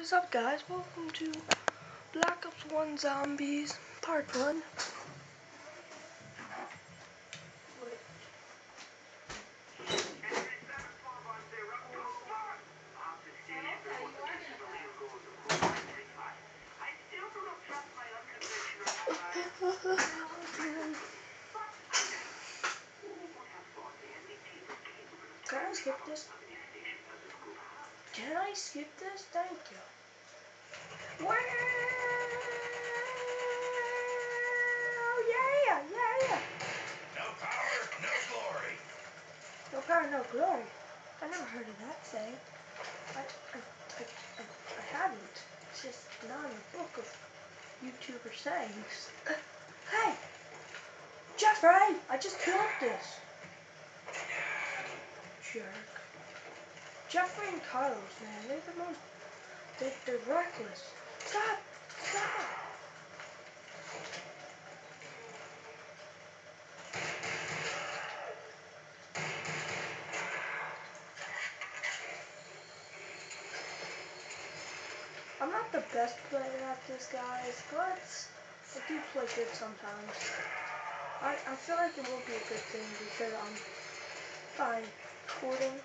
What's up, guys? Welcome to Black Ops 1 Zombies Part 1. Can I skip this? Can I skip this? Thank you. Wow! Yeah! No power, no glory. No power, no glory. I never heard of that saying. I haven't. It's just not in the book of YouTuber sayings. Hey! Jeffrey! I just killed this! Jerk. Jeffrey and Carlos, man, they're the most... They're reckless. Stop! Stop! I'm not the best player at this, guys, but I do play good sometimes. I feel like it will be a good thing because I'm fine recording.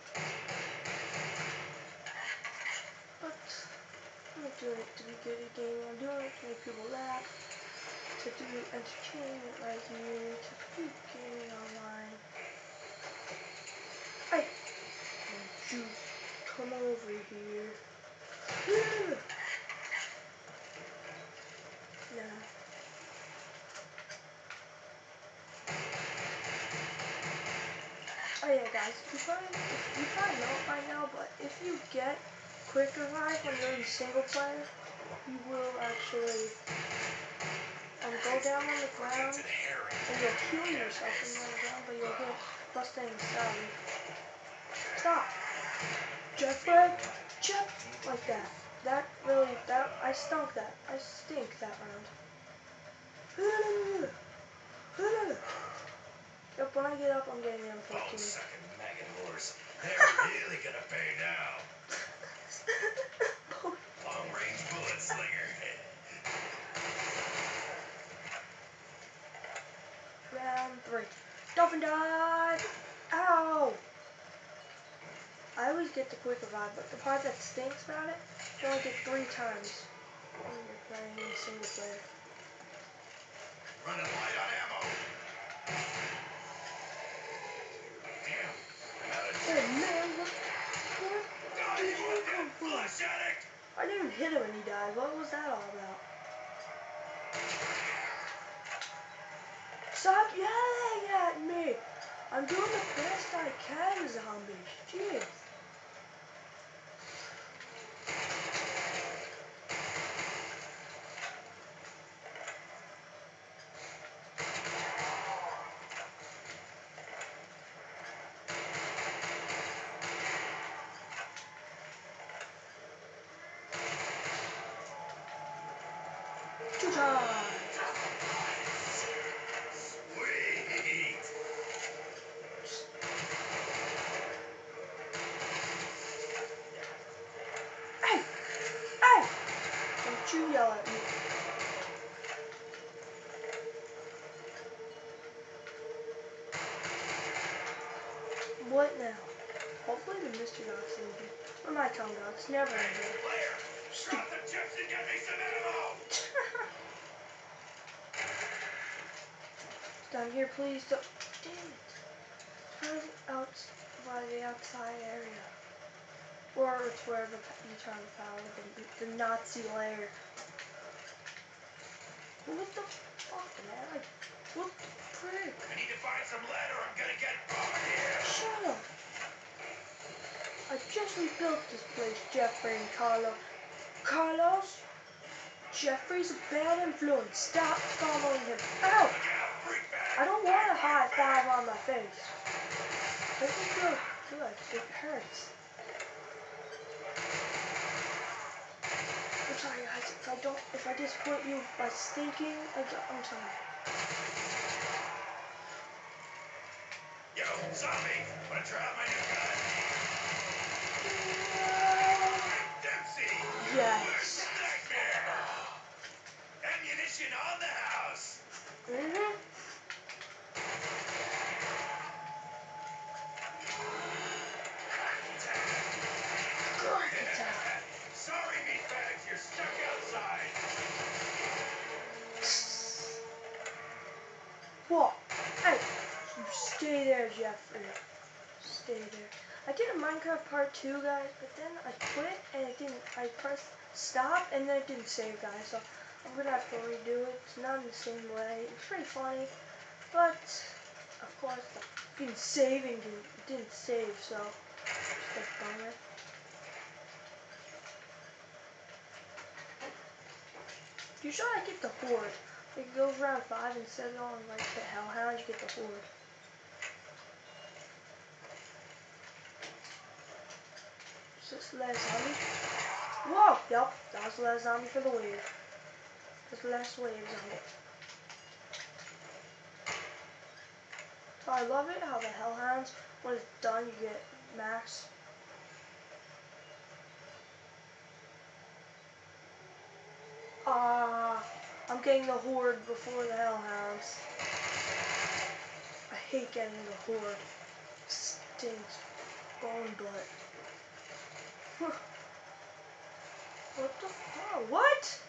But I'm not doing it to be good at gaming. I'm doing it to make people laugh, to do entertainment like you, to do gaming online. Hey! Don't you come over here. Nah. Oh yeah, guys, you probably know it by now, but if you get quick revive when you're in single player, you will actually go down on the ground, and you'll heal yourself when you're on the ground, but you'll get busted inside. Stop! Jeffrey! Like that. I stunk that. I stink that round. Yep, when I get up, I'm getting M14. Bone-sucking maggot horse. They're really gonna pay now. Long-range bullet slinger. Round 3. Dolphin dive! Ow! I always get the quick revive, but the part that stinks about it, you only get 3 times when you're playing in single player. Running light on ammo. Damn. Oh man, what did you come from? Flush addict. I didn't even hit him when he died. What was that all about? Stop yelling at me! I'm doing the best I can, zombies. Jeez. Two times. Sweet. Hey! Hey! Don't you yell at me. What now? Hopefully the Mr. Dog's in here. Or my tongue dog's never in here. Player, drop the chips and get me some ammo. Down here, please. Don't. Damn it. Try out by the outside area. Or it's wherever you turn the power, the Nazi lair. What the fuck, man? What the frick? I need to find some lead or I'm gonna get bored here. Shut up. I just rebuilt this place, Jeffrey and Carlos. Carlos? Jeffrey's a bad influence. Stop following him. Ow! I don't want a high five on my face. Doesn't feel good. It hurts. I'm sorry, guys. If I disappoint you by stinking, I'm sorry. Yo, zombie, wanna try out my new gun? Dempsey! Yes. Ammunition on the house. Mhm. Crack attack. Sorry, meatbags, you're stuck outside. Whoa. Hey, you stay there, Jeffrey. Stay there. I did a Minecraft part 2, guys, but then I quit and it didn't. I pressed stop and then it didn't save, guys. So I'm gonna have to redo it. It's not in the same way. It's pretty funny, but of course the saving didn't save. So just a bummer. Usually I get the horde. It goes around 5 instead of on like the hellhound. You get the horde. Is this the last zombie? Whoa! Yup, that was the last zombie for the wave. That's the last wave zombie. So I love it how the hellhounds, when it's done, you get max. I'm getting the horde before the hellhounds. I hate getting the horde. It stinks. Bone butt. What the fuck? What?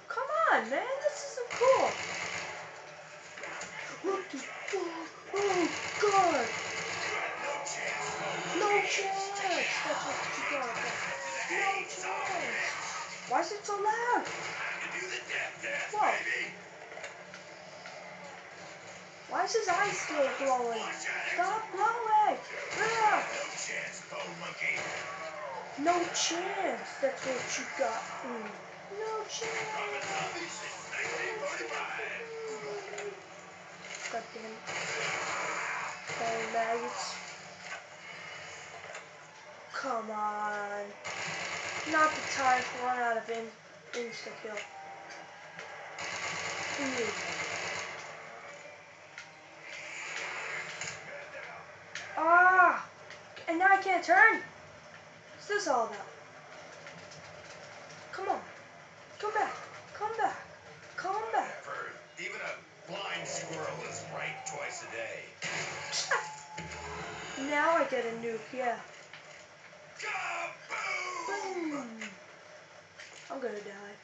Come on, man. This isn't cool. What the fuck? Oh, God. No chance. That's what you got. No chance. Why is it so loud? Whoa. Why is his eyes still glowing? Stop glowing! Ah. No chance. That's what you got. No chance. God damn it. Oh, maggots. Come on. Not the time to run out of insta-kill. Ah! And now I can't turn? What's this all about? Come on. Come back. Come back. Come back. Even a blind squirrel is right twice a day. Now I get a nuke, yeah. Kaboom! Boom! I'm gonna die.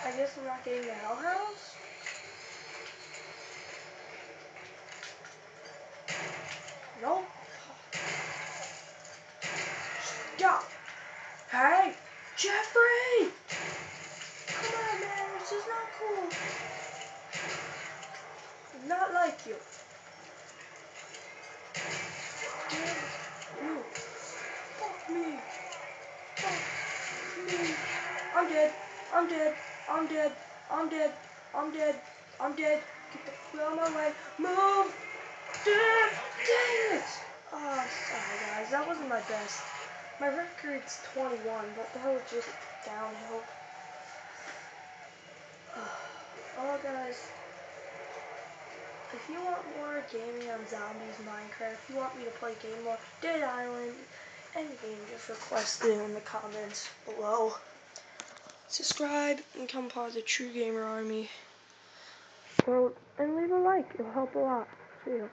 I guess I'm not getting the hellhounds? Nope. Stop! Hey! Jeffrey! Come on, man. This is not cool. Not like you. Damn you. Fuck me. Fuck me. I'm dead. I'm dead. I'm dead. I'm dead. I'm dead. I'm dead. Get the hell out of my way. Move! Dang it! Oh, sorry guys. That wasn't my best. My record's 21, but that was just downhill. Oh, guys. If you want more gaming on zombies, Minecraft, if you want me to play game more, Dead Island, any game, just request it in the comments below. Subscribe and become part of the True Gamer Army. And leave a like, it'll help a lot. See you.